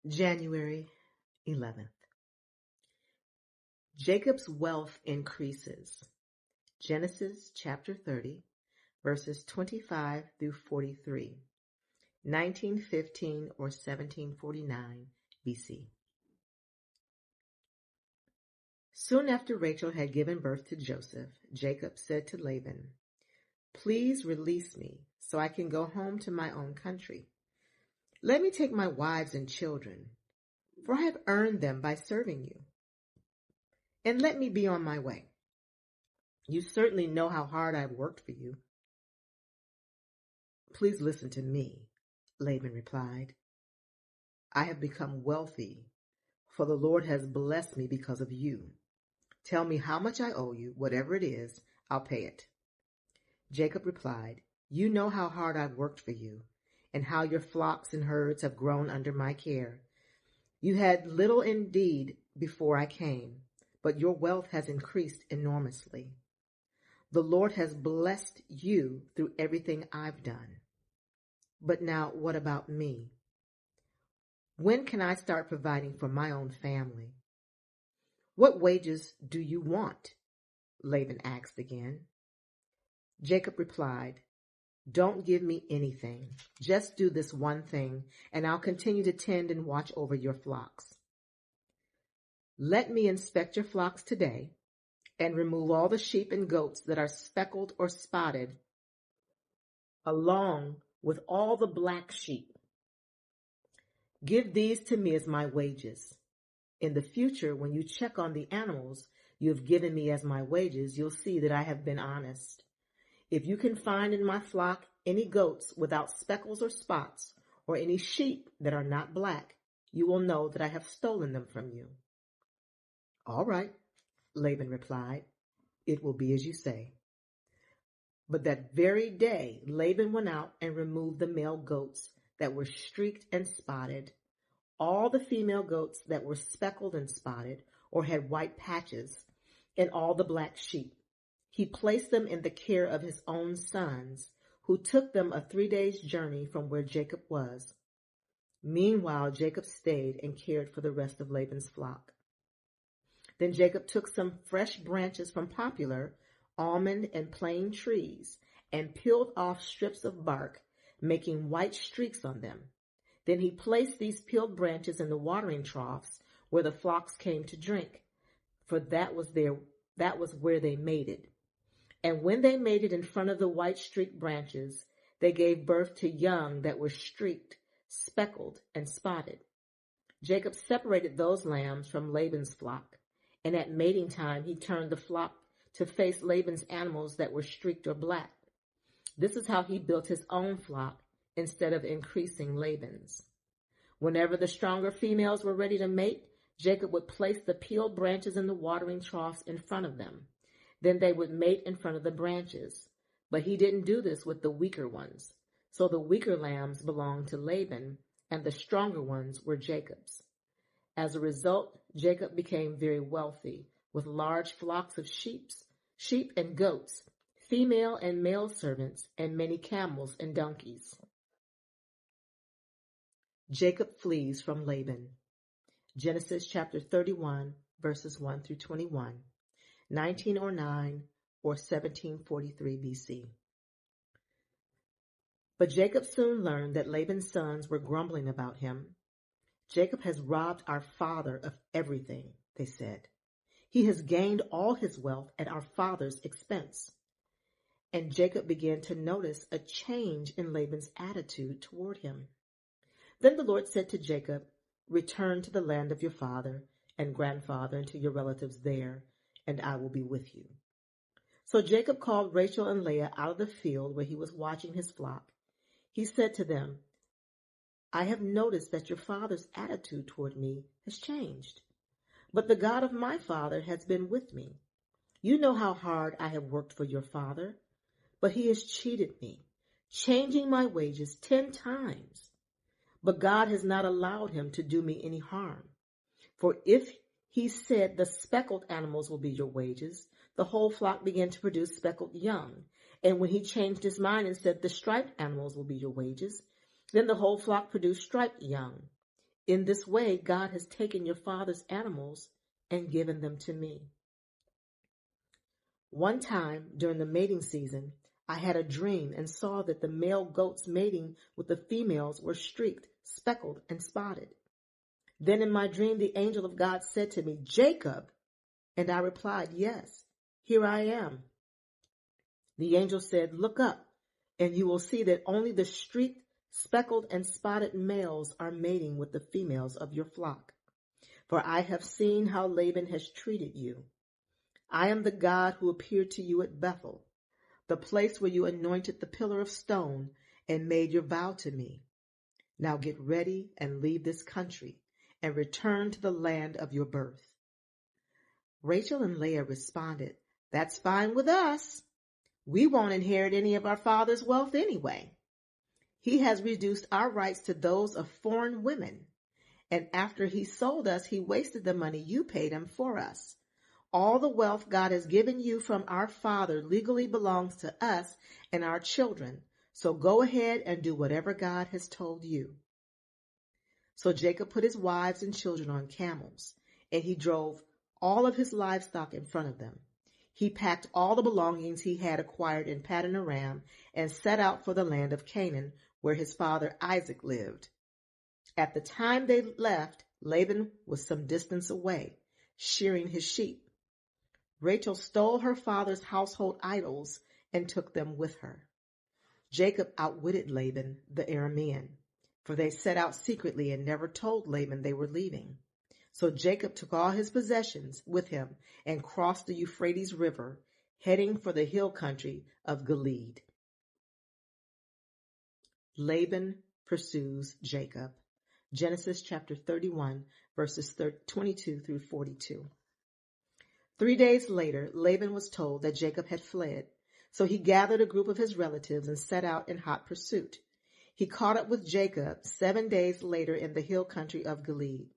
January 11th. Jacob's wealth increases. Genesis chapter 30, verses 25 through 43, 1915 or 1749 BC. Soon after Rachel had given birth to Joseph, Jacob said to Laban, "Please release me so I can go home to my own country. Let me take my wives and children, for I have earned them by serving you. And let me be on my way. You certainly know how hard I've worked for you." "Please listen to me," Laban replied. "I have become wealthy, for the Lord has blessed me because of you. Tell me how much I owe you. Whatever it is, I'll pay it." Jacob replied, "You know how hard I've worked for you, and how your flocks and herds have grown under my care. You had little indeed before I came, but your wealth has increased enormously. The Lord has blessed you through everything I've done. But now, what about me? When can I start providing for my own family?" "What wages do you want?" Laban asked again. Jacob replied, "Don't give me anything. Just do this one thing, and I'll continue to tend and watch over your flocks. Let me inspect your flocks today and remove all the sheep and goats that are speckled or spotted, along with all the black sheep. Give these to me as my wages. In the future, when you check on the animals you have given me as my wages, you'll see that I have been honest. If you can find in my flock any goats without speckles or spots, or any sheep that are not black, you will know that I have stolen them from you." "All right," Laban replied. "It will be as you say." But that very day, Laban went out and removed the male goats that were streaked and spotted, all the female goats that were speckled and spotted or had white patches, and all the black sheep. He placed them in the care of his own sons, who took them a 3 days' journey from where Jacob was. Meanwhile, Jacob stayed and cared for the rest of Laban's flock. Then Jacob took some fresh branches from poplar, almond, and plane trees and peeled off strips of bark, making white streaks on them. Then he placed these peeled branches in the watering troughs where the flocks came to drink, for that was where they mated. And when they mated in front of the white streaked branches, they gave birth to young that were streaked, speckled, and spotted. Jacob separated those lambs from Laban's flock, and at mating time he turned the flock to face Laban's animals that were streaked or black. This is how he built his own flock instead of increasing Laban's. Whenever the stronger females were ready to mate, Jacob would place the peeled branches in the watering troughs in front of them. Then they would mate in front of the branches. But he didn't do this with the weaker ones. So the weaker lambs belonged to Laban, and the stronger ones were Jacob's. As a result, Jacob became very wealthy, with large flocks of sheep and goats, female and male servants, and many camels and donkeys. Jacob flees from Laban. Genesis chapter 31, verses 1 through 21, 1909 or 1743 BC. But Jacob soon learned that Laban's sons were grumbling about him. "Jacob has robbed our father of everything," they said. "He has gained all his wealth at our father's expense." And Jacob began to notice a change in Laban's attitude toward him. Then the Lord said to Jacob, "Return to the land of your father and grandfather and to your relatives there, and I will be with you." So Jacob called Rachel and Leah out of the field where he was watching his flock. He said to them, "I have noticed that your father's attitude toward me has changed, but the God of my father has been with me. You know how hard I have worked for your father, but he has cheated me, changing my wages 10 times. But God has not allowed him to do me any harm. For if he said the speckled animals will be your wages, the whole flock began to produce speckled young. And when he changed his mind and said the striped animals will be your wages, then the whole flock produced striped young. In this way, God has taken your father's animals and given them to me. One time during the mating season, I had a dream and saw that the male goats mating with the females were streaked, speckled, and spotted. Then in my dream, the angel of God said to me, "Jacob," and I replied, "Yes, here I am." The angel said, "Look up, and you will see that only the streaked, speckled, and spotted males are mating with the females of your flock. For I have seen how Laban has treated you. I am the God who appeared to you at Bethel, the place where you anointed the pillar of stone and made your vow to me. Now get ready and leave this country and return to the land of your birth." Rachel and Leah responded, "That's fine with us. We won't inherit any of our father's wealth anyway. He has reduced our rights to those of foreign women. And after he sold us, he wasted the money you paid him for us. All the wealth God has given you from our father legally belongs to us and our children. So go ahead and do whatever God has told you." So Jacob put his wives and children on camels, and he drove all of his livestock in front of them. He packed all the belongings he had acquired in Paddan Aram and set out for the land of Canaan, where his father Isaac lived. At the time they left, Laban was some distance away, shearing his sheep. Rachel stole her father's household idols and took them with her. Jacob outwitted Laban, the Aramean, for they set out secretly and never told Laban they were leaving. So Jacob took all his possessions with him and crossed the Euphrates River, heading for the hill country of Gilead. Laban pursues Jacob. Genesis chapter 31, verses 22 through 42. 3 days later, Laban was told that Jacob had fled, so he gathered a group of his relatives and set out in hot pursuit. He caught up with Jacob 7 days later in the hill country of Gilead.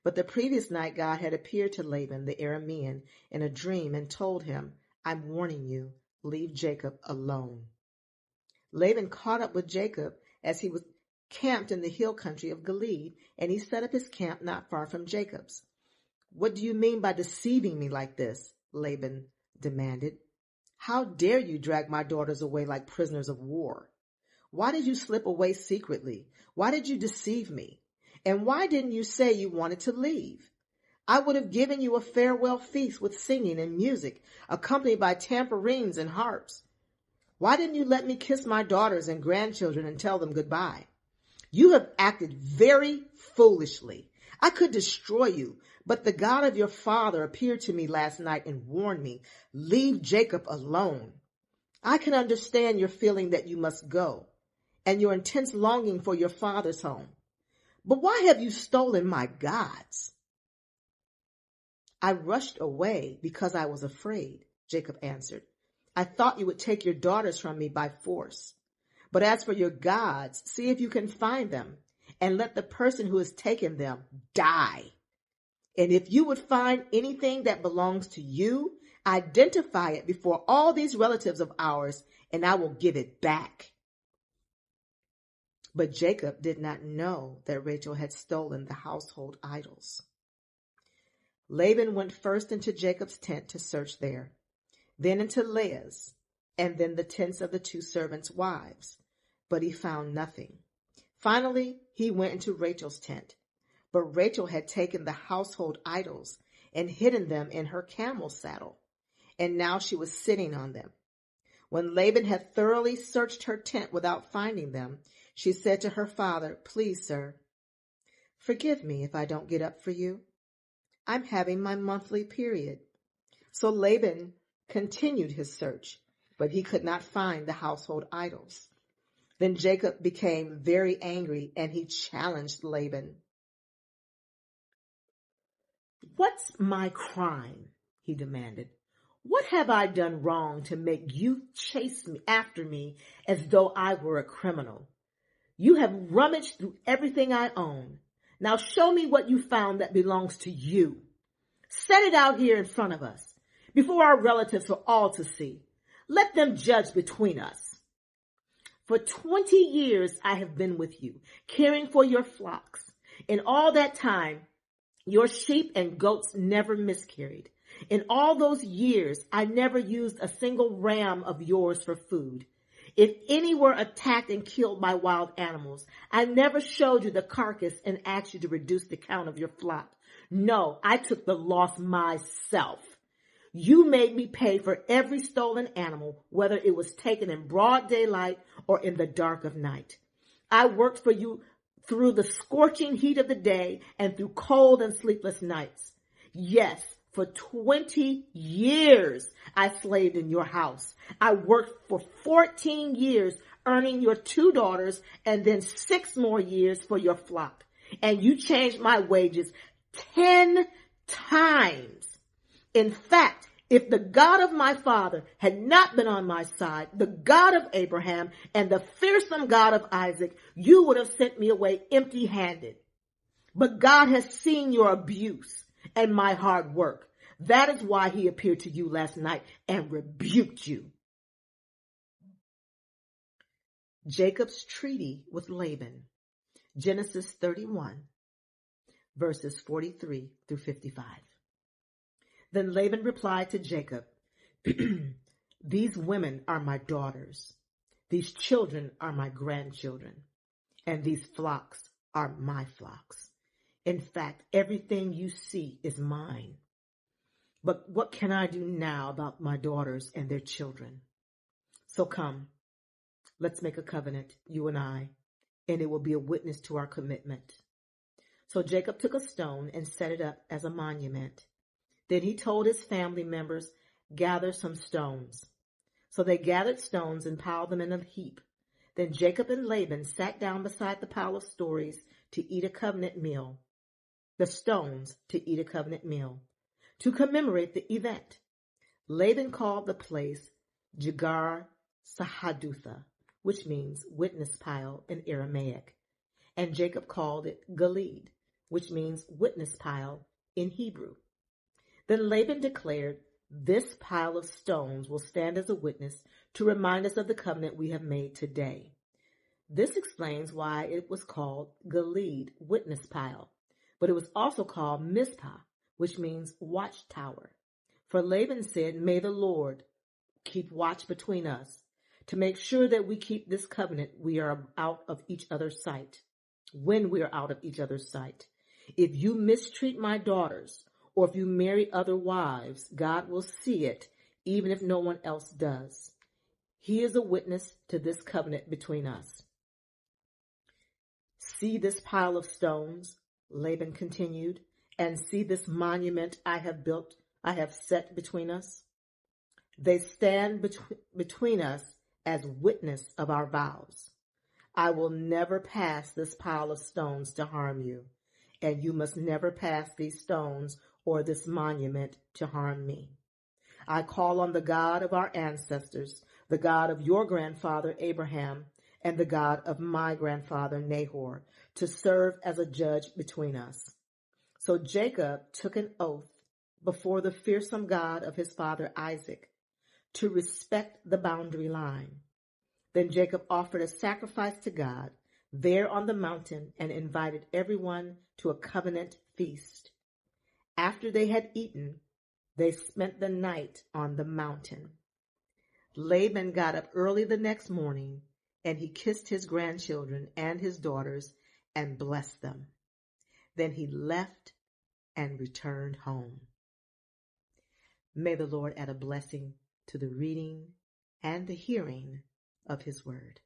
But the previous night God had appeared to Laban the Aramean in a dream and told him, "I'm warning you, leave Jacob alone." Laban caught up with Jacob as he was camped in the hill country of Gilead, and he set up his camp not far from Jacob's. "What do you mean by deceiving me like this?" Laban demanded. "How dare you drag my daughters away like prisoners of war? Why did you slip away secretly? Why did you deceive me? And why didn't you say you wanted to leave? I would have given you a farewell feast with singing and music, accompanied by tambourines and harps. Why didn't you let me kiss my daughters and grandchildren and tell them goodbye? You have acted very foolishly. I could destroy you, but the God of your father appeared to me last night and warned me, 'Leave Jacob alone.' I can understand your feeling that you must go, and your intense longing for your father's home. But why have you stolen my gods?" "I rushed away because I was afraid," Jacob answered. "I thought you would take your daughters from me by force. But as for your gods, see if you can find them, and let the person who has taken them die. And if you would find anything that belongs to you, identify it before all these relatives of ours, and I will give it back." But Jacob did not know that Rachel had stolen the household idols. Laban went first into Jacob's tent to search there, then into Leah's, and then the tents of the 2 servants' wives, but he found nothing. Finally, he went into Rachel's tent, but Rachel had taken the household idols and hidden them in her camel saddle, and now she was sitting on them. When Laban had thoroughly searched her tent without finding them, she said to her father, "Please, sir, forgive me if I don't get up for you. I'm having my monthly period." So Laban continued his search, but he could not find the household idols. Then Jacob became very angry, and he challenged Laban. "What's my crime?" he demanded. "What have I done wrong to make you chase me after me as though I were a criminal? You have rummaged through everything I own. Now show me what you found that belongs to you. Set it out here in front of us, before our relatives for all to see. Let them judge between us. For 20 years I have been with you, caring for your flocks. In all that time, your sheep and goats never miscarried. In all those years, I never used a single ram of yours for food. If any were attacked and killed by wild animals, I never showed you the carcass and asked you to reduce the count of your flock. No, I took the loss myself. You made me pay for every stolen animal, whether it was taken in broad daylight or in the dark of night. I worked for you through the scorching heat of the day and through cold and sleepless nights. Yes, for 20 years I slaved in your house. I worked for 14 years, earning your 2 daughters and then 6 more years for your flock. And you changed my wages 10 times. In fact, if the God of my father had not been on my side, the God of Abraham and the fearsome God of Isaac, you would have sent me away empty-handed. But God has seen your abuse and my hard work. That is why he appeared to you last night and rebuked you. Jacob's treaty with Laban. Genesis 31, verses 43 through 55. Then Laban replied to Jacob, these women are my daughters, these children are my grandchildren, and these flocks are my flocks. In fact, everything you see is mine. But what can I do now about my daughters and their children? So come, let's make a covenant, you and I, and it will be a witness to our commitment. So Jacob took a stone and set it up as a monument. Then he told his family members, gather some stones. So they gathered stones and piled them in a heap. Then Jacob and Laban sat down beside the pile of stones to eat a covenant meal. The stones to eat a covenant meal. To commemorate the event, Laban called the place Jegar Sahadutha, which means witness pile in Aramaic. And Jacob called it Gilead, which means witness pile in Hebrew. Then Laban declared, this pile of stones will stand as a witness to remind us of the covenant we have made today. This explains why it was called Gilead, witness pile, but it was also called Mizpah, which means watchtower. For Laban said, may the Lord keep watch between us to make sure that we keep this covenant we are out of each other's sight, when we are out of each other's sight. If you mistreat my daughters, or if you marry other wives, God will see it, even if no one else does. He is a witness to this covenant between us. See this pile of stones, Laban continued, and see this monument I have set between us. They stand between us as witness of our vows. I will never pass this pile of stones to harm you, and you must never pass these stones or this monument to harm me. I call on the God of our ancestors, the God of your grandfather Abraham, and the God of my grandfather Nahor, to serve as a judge between us. So Jacob took an oath before the fearsome God of his father Isaac to respect the boundary line. Then Jacob offered a sacrifice to God there on the mountain and invited everyone to a covenant feast. After they had eaten, they spent the night on the mountain. Laban got up early the next morning, and he kissed his grandchildren and his daughters and blessed them. Then he left and returned home. May the Lord add a blessing to the reading and the hearing of his word.